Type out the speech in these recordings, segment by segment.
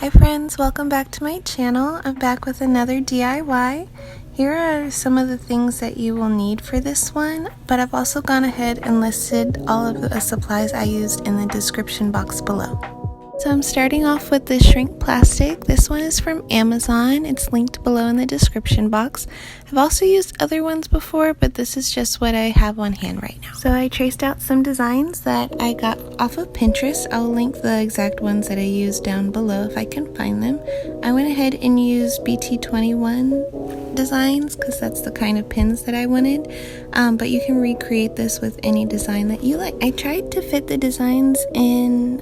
Hi friends, welcome back to my channel. I'm back with another DIY. Here are some of the things that you will need for this one, but I've also gone ahead and listed all of the supplies I used in the description box below. So I'm starting off with this shrink plastic. This one is from Amazon. It's linked below in the description box. I've also used other ones before, but this is just what I have on hand right now. So I traced out some designs that I got off of Pinterest. I'll link the exact ones that I used down below if I can find them. I went ahead and used BT21 designs because that's the kind of pins that I wanted, but you can recreate this with any design that you like. I tried to fit the designs in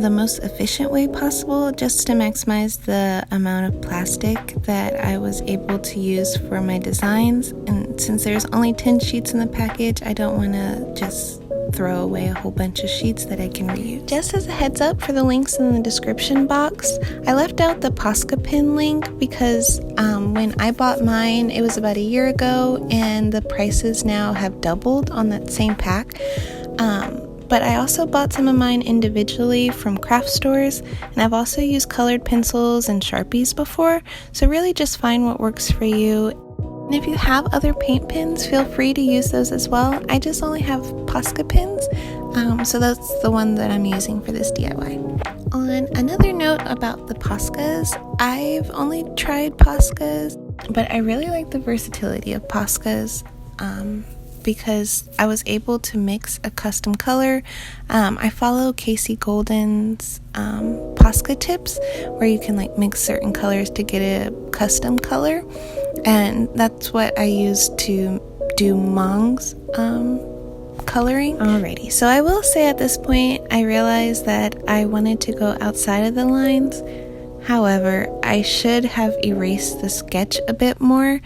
the most efficient way possible, just to maximize the amount of plastic that I was able to use for my designs. And since there's only 10 sheets in the package, I don't want to just throw away a whole bunch of sheets that I can reuse. Just as a heads up for the links in the description box, I left out the Posca pin link because when I bought mine, it was about a year ago, and the prices now have doubled on that same pack. But I also bought some of mine individually from craft stores, and I've also used colored pencils and Sharpies before, so really just find what works for you. And if you have other paint pens, feel free to use those as well. I just only have Posca pens, so that's the one that I'm using for this DIY. On another note about the Poscas, I've only tried Poscas, but I really like the versatility of Poscas. Because I was able to mix a custom color. I follow Casey Golden's Posca tips, where you can like mix certain colors to get a custom color, and that's what I used to do Mong's coloring. Alrighty, so I will say at this point I realized that I wanted to go outside of the lines. However, I should have erased the sketch a bit more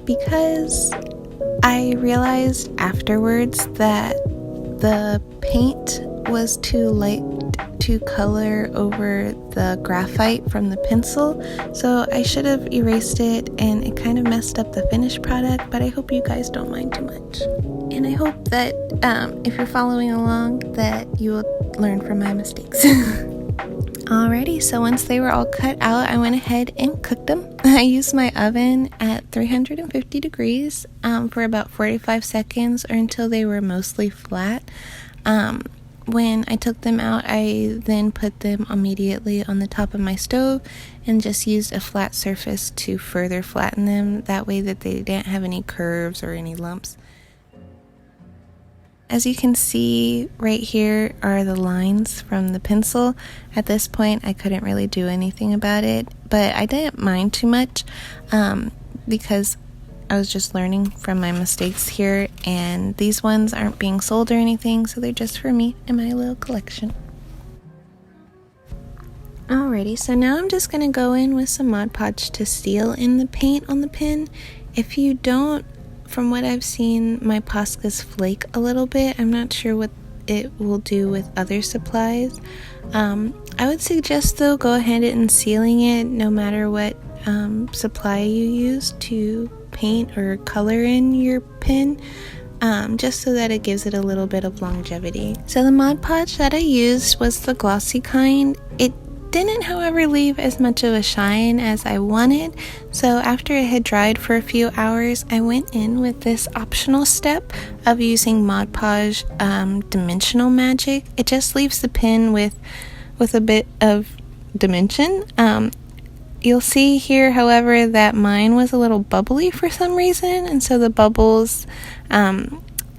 because I realized afterwards that the paint was too light to color over the graphite from the pencil, so I should have erased it, and it kind of messed up the finished product, but I hope you guys don't mind too much. And I hope that if you're following along that you will learn from my mistakes. Alrighty, so once they were all cut out, I went ahead and cooked them. I used my oven at 350 degrees for about 45 seconds, or until they were mostly flat. When I took them out, I then put them immediately on the top of my stove and just used a flat surface to further flatten them, that way that they didn't have any curves or any lumps. As you can see right here are the lines from the pencil. At this point I couldn't really do anything about it, but I didn't mind too much because I was just learning from my mistakes here, and these ones aren't being sold or anything, so they're just for me and my little collection. Alrighty, so now I'm just going to go in with some Mod Podge to seal in the paint on the pen. If you don't, from what I've seen, my Poscas flake a little bit. I'm not sure what it will do with other supplies. I would suggest though, go ahead and sealing it no matter what supply you use to paint or color in your pen, just so that it gives it a little bit of longevity. So the Mod Podge that I used was the glossy kind. It didn't, however, leave as much of a shine as I wanted, so after it had dried for a few hours, I went in with this optional step of using Mod Podge Dimensional Magic. It just leaves the pen with a bit of dimension. You'll see here, however, that mine was a little bubbly for some reason, and so the bubbles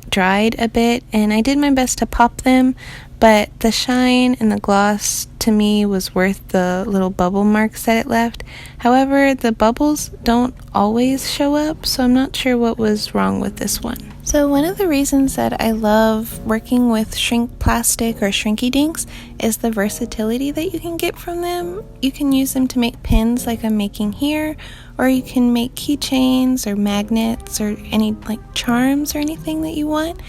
dried a bit, and I did my best to pop them, but the shine and the gloss to me was worth the little bubble marks that it left. However, the bubbles don't always show up, so I'm not sure what was wrong with this one. So one of the reasons that I love working with shrink plastic or shrinky dinks is the versatility that you can get from them. You can use them to make pins like I'm making here, or you can make keychains or magnets or any like charms or anything that you want.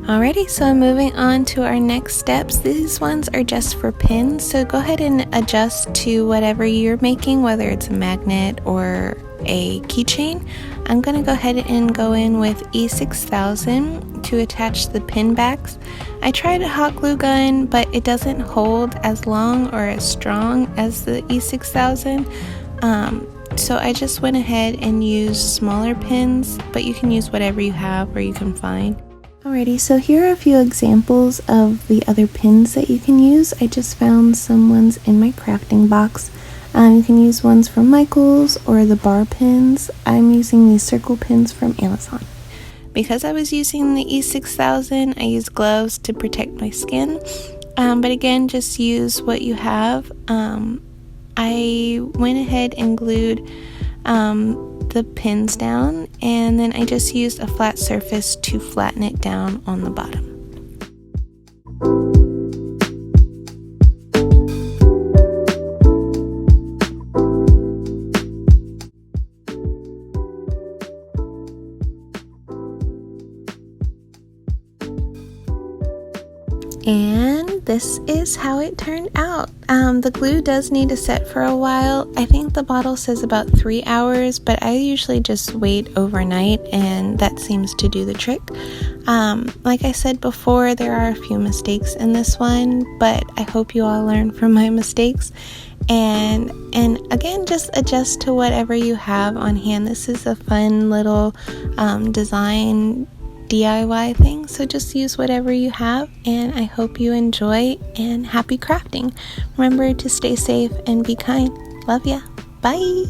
Alrighty, so moving on to our next steps. These ones are just for pins, so go ahead and adjust to whatever you're making, whether it's a magnet or a keychain. I'm going to go ahead and go in with E6000 to attach the pin backs. I tried a hot glue gun, but it doesn't hold as long or as strong as the E6000. So I just went ahead and used smaller pins, but you can use whatever you have or you can find. Alrighty, so here are a few examples of the other pins that you can use. I just found some ones in my crafting box. You can use ones from Michaels or the bar pins. I'm using these circle pins from Amazon. Because I was using the E6000, I used gloves to protect my skin. But again, just use what you have. I went ahead and glued the pins down, and then I just used a flat surface to flatten it down on the bottom. And this is how it turned out. The glue does need to set for a while. I think the bottle says about 3 hours, but I usually just wait overnight, and that seems to do the trick. Like I said before, there are a few mistakes in this one, but I hope you all learn from my mistakes. And again, just adjust to whatever you have on hand. This is a fun little design DIY thing, so just use whatever you have, and I hope you enjoy, and happy crafting. Remember to stay safe and be kind. Love ya. Bye.